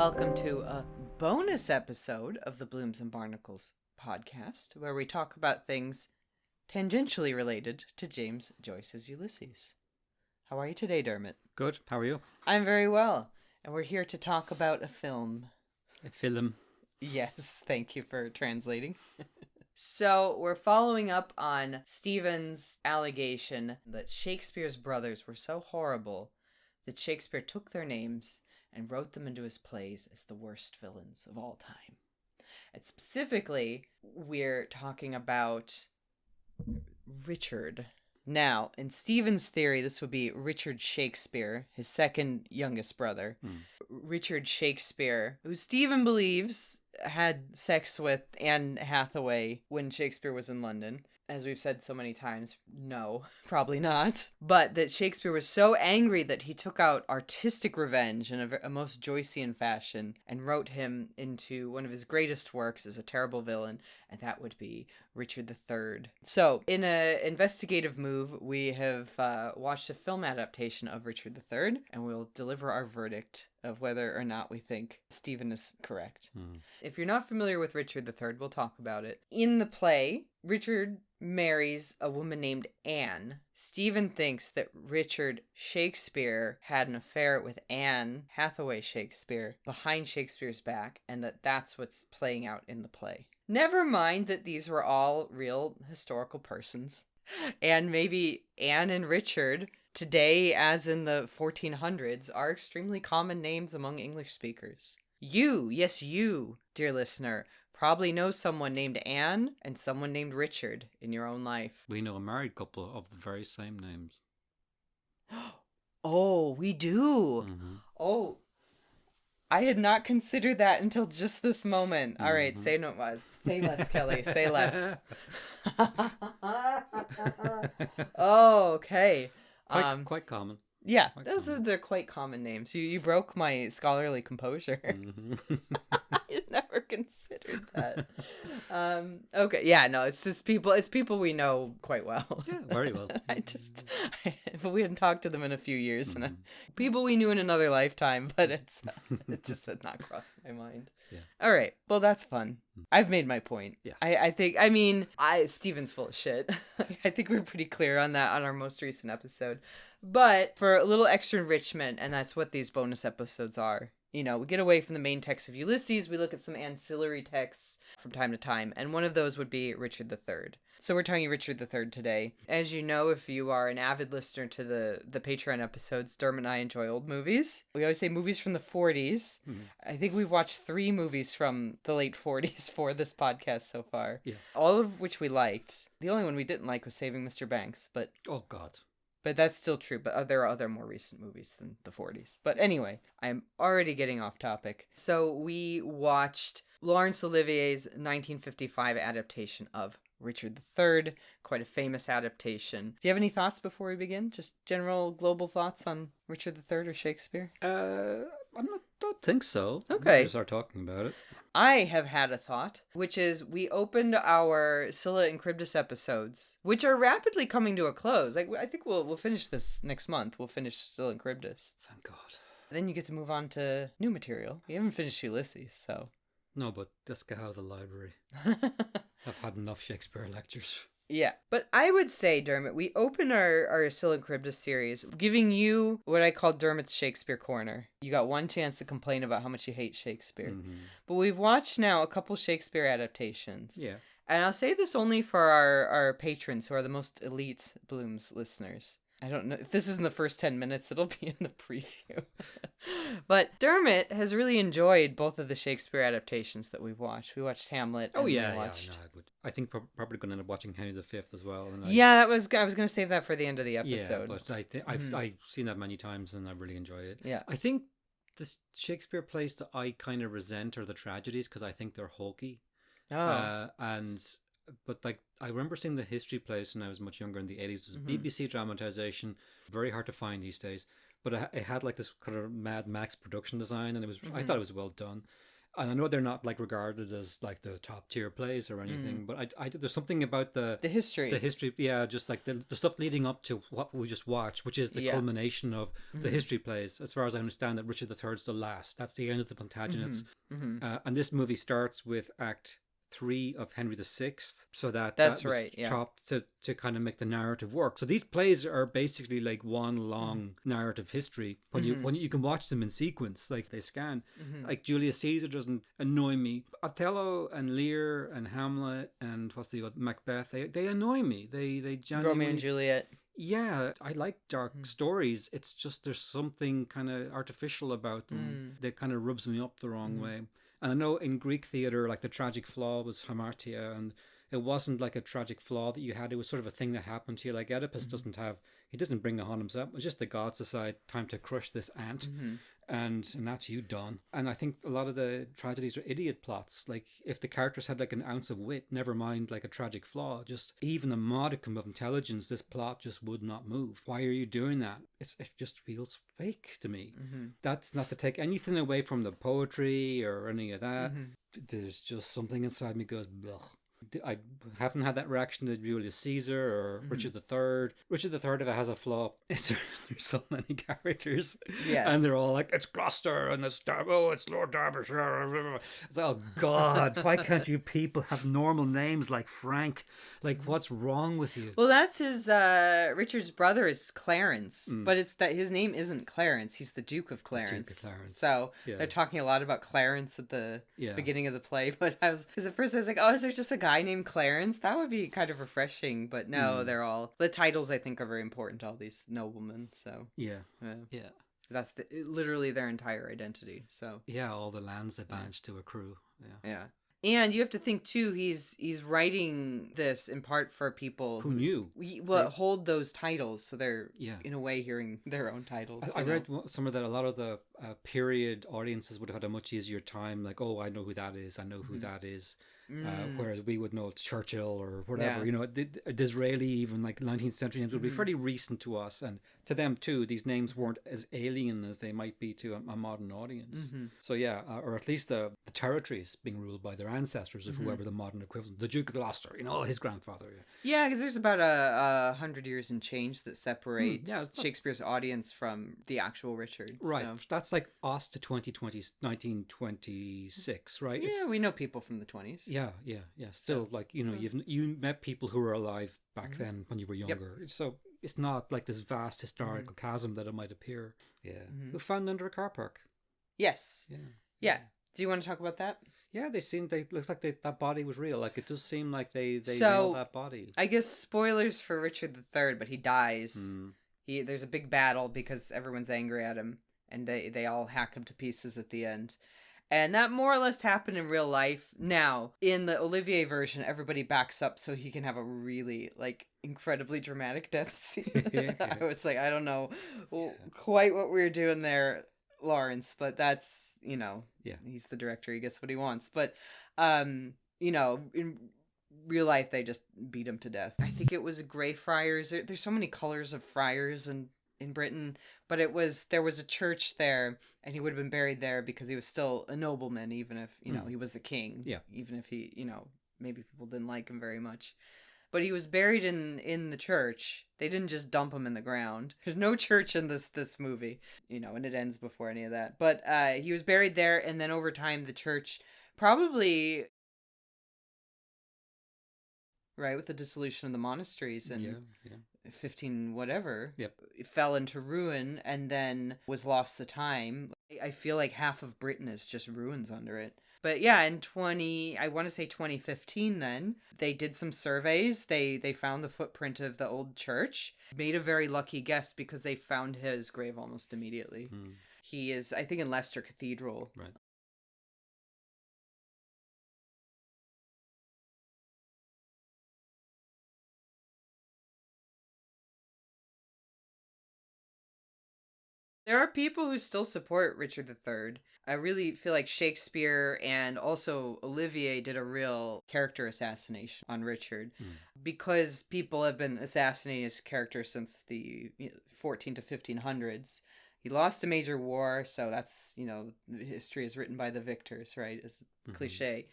Welcome to a bonus episode of the Blooms and Barnacles podcast, where we talk about things tangentially related to James Joyce's Ulysses. How are you today, Dermot? Good. How are you? I'm very well, and we're here to talk about a film. A film. Yes, thank you for translating. So, we're following up on Stephen's allegation that Shakespeare's brothers were so horrible that Shakespeare took their names and wrote them into his plays as the worst villains of all time. And specifically, we're talking about Richard. Now, in Stephen's theory, this would be Richard Shakespeare, his second youngest brother. Richard Shakespeare, who Stephen believes had sex with Anne Hathaway when Shakespeare was in London. As we've said so many times, no, probably not. But that Shakespeare was so angry that he took out artistic revenge in a most Joycean fashion and wrote him into one of his greatest works as a terrible villain, and that would be Richard III. So, in an investigative move, we have watched a film adaptation of Richard III, and we'll deliver our verdict of whether or not we think Stephen is correct. If you're not familiar with Richard III, we'll talk about it. In the play, Richard marries a woman named Anne. Stephen thinks that Richard Shakespeare had an affair with Anne Hathaway Shakespeare behind Shakespeare's back, and that that's what's playing out in the play. Never mind that these were all real historical persons, and maybe Anne and Richard, today as in the 1400s, are extremely common names among English speakers. You, yes you, dear listener, probably know someone named Anne and someone named Richard in your own life. We know a married couple of the very same names. Oh, we do. Mm-hmm. Oh, I had not considered that until just this moment. All right, say no more. Say less, Kelly. Say less. Oh, okay. Quite common. Yeah, they're quite common names. You broke my scholarly composure. Mm-hmm. I had never considered that. Okay, yeah, no, it's just people. It's people we know quite well. Yeah, very well. But we hadn't talked to them in a few years, and people we knew in another lifetime. But it just had not crossed my mind. Yeah. All right, well, that's fun. I've made my point. Yeah. I think. Stephen's full of shit. I think we're pretty clear on that on our most recent episode. But for a little extra enrichment, and that's what these bonus episodes are. You know, we get away from the main text of Ulysses, we look at some ancillary texts from time to time, and one of those would be Richard III. So we're talking Richard III today. As you know, if you are an avid listener to the Patreon episodes, Dermot and I enjoy old movies. We always say movies from the 40s. Mm-hmm. I think we've watched 3 movies from the late 40s for this podcast so far. Yeah. All of which we liked. The only one we didn't like was Saving Mr. Banks, but... Oh, God. But that's still true, but there are other more recent movies than the 40s. But anyway, I'm already getting off topic. So we watched Laurence Olivier's 1955 adaptation of Richard III, quite a famous adaptation. Do you have any thoughts before we begin? Just general global thoughts on Richard III or Shakespeare? Don't think so. Okay. We'll start talking about it. I have had a thought, which is we opened our Scylla and Charybdis episodes, which are rapidly coming to a close. I think we'll finish this next month. We'll finish Scylla and Charybdis. Thank God. Then you get to move on to new material. You haven't finished Ulysses, so... No, but let's get out of the library. I've had enough Shakespeare lectures. Yeah, but I would say, Dermot, we open our Scylla and Charybdis series giving you what I call Dermot's Shakespeare Corner. You got one chance to complain about how much you hate Shakespeare. Mm-hmm. But we've watched now a couple Shakespeare adaptations. Yeah. And I'll say this only for our patrons who are the most elite Blooms listeners. I don't know if this isn't the first 10 minutes, it'll be in the preview. But Dermot has really enjoyed both of the Shakespeare adaptations that we've watched. We watched Hamlet. Oh, yeah, I would. I think probably going to end up watching Henry V as well. And I was going to save that for the end of the episode. Yeah, but I've seen that many times and I really enjoy it. Yeah. I think the Shakespeare plays that I kind of resent are the tragedies because I think they're hokey. Oh. But like I remember seeing the history plays when I was much younger in the 80s. It was a BBC dramatization, very hard to find these days. But it had like this kind of Mad Max production design, and it was I thought it was well done. And I know they're not like regarded as like the top tier plays or anything, but I there's something about The histories. the history, yeah, just like the stuff leading up to what we just watched, which is the culmination of the history plays. As far as I understand, that Richard III is the last. That's the end of the Plantagenets, and this movie starts with Act 3 of Henry VI, so That's that was right, yeah. chopped to kind of make the narrative work. So these plays are basically like one long narrative history when you can watch them in sequence, like they scan. Like Julius Caesar doesn't annoy me. Othello and Lear and Hamlet and what's the other, Macbeth, they annoy me. They genuinely, Romeo and Juliet. yeah, I like dark stories. It's just there's something kind of artificial about them that kind of rubs me up the wrong way. And I know in Greek theatre, like the tragic flaw was hamartia, and it wasn't like a tragic flaw that you had. It was sort of a thing that happened to you. Like Oedipus he doesn't bring it on himself. It's just the gods decide time to crush this ant. And that's you done. And I think a lot of the tragedies are idiot plots. Like if the characters had like an ounce of wit, never mind like a tragic flaw, just even a modicum of intelligence, this plot just would not move. Why are you doing that? It just feels fake to me. That's not to take anything away from the poetry or any of that. There's just something inside me goes, blech. I haven't had that reaction to Julius Caesar or Richard III. Richard III, if it has a flaw, there's so many characters. Yes. And they're all like, it's Gloucester and it's Lord Derbyshire. It's like, oh God, why can't you people have normal names like Frank? Like, what's wrong with you? Well, that's his, Richard's brother is Clarence, but it's that his name isn't Clarence. He's the Duke of Clarence. Duke of Clarence. So they're talking a lot about Clarence at the beginning of the play, but because at first I was like, oh, is there just a guy named Clarence? That would be kind of refreshing, but no, they're all, the titles I think are very important to all these noblemen, so. Yeah. That's literally their entire identity, so. Yeah, all the lands they managed to accrue. Yeah. And you have to think too. He's writing this in part for people who knew hold those titles, so they're in a way hearing their own titles. I read somewhere that a lot of the period audiences would have had a much easier time. Like, oh, I know who that is. I know who that is. Whereas we would know it's Churchill or whatever. You know, the Disraeli, even like 19th century names would be fairly recent to us, and to them too. These names weren't as alien as they might be to a modern audience. So yeah, or at least the territories being ruled by their ancestors of whoever the modern equivalent, the Duke of Gloucester, you know, his grandfather. Yeah, because there's about 100 years and change that separate Shakespeare's audience from the actual Richard. Right, so. That's like us to 1926, right? Yeah, we know people from the 20s. Yeah. Still, like, you know, you met people who were alive back then when you were younger. So it's not like this vast historical chasm that it might appear. Yeah. Who found under a car park? Yes. Yeah. Do you want to talk about that? Yeah, looks like that body was real. Like, it does seem like they nailed that body. I guess spoilers for Richard III, but he dies. There's a big battle because everyone's angry at him, and they all hack him to pieces at the end. And that more or less happened in real life. Now, in the Olivier version, everybody backs up so he can have a really, like, incredibly dramatic death scene. I was like, I don't know quite what we were doing there, Lawrence, but that's, you know, he's the director, he gets what he wants. But, you know, in real life, they just beat him to death. I think it was Greyfriars. There's so many colors of friars in Britain, but there was a church there, and he would have been buried there because he was still a nobleman, even if, you know, he was the king. Yeah. Even if he, you know, maybe people didn't like him very much. But he was buried in the church. They didn't just dump him in the ground. There's no church in this movie, you know, and it ends before any of that. But he was buried there, and then over time the church probably, right, with the dissolution of the monasteries and 15 whatever, it fell into ruin and then was lost to time. I feel like half of Britain is just ruins under it. But yeah, in 2015 then, they did some surveys. They found the footprint of the old church. Made a very lucky guess because they found his grave almost immediately. He is, I think, in Leicester Cathedral. Right. There are people who still support Richard III. I really feel like Shakespeare and also Olivier did a real character assassination on Richard because people have been assassinating his character since the 14 to 1500s. He lost a major war, so that's, history is written by the victors, right? Is cliche.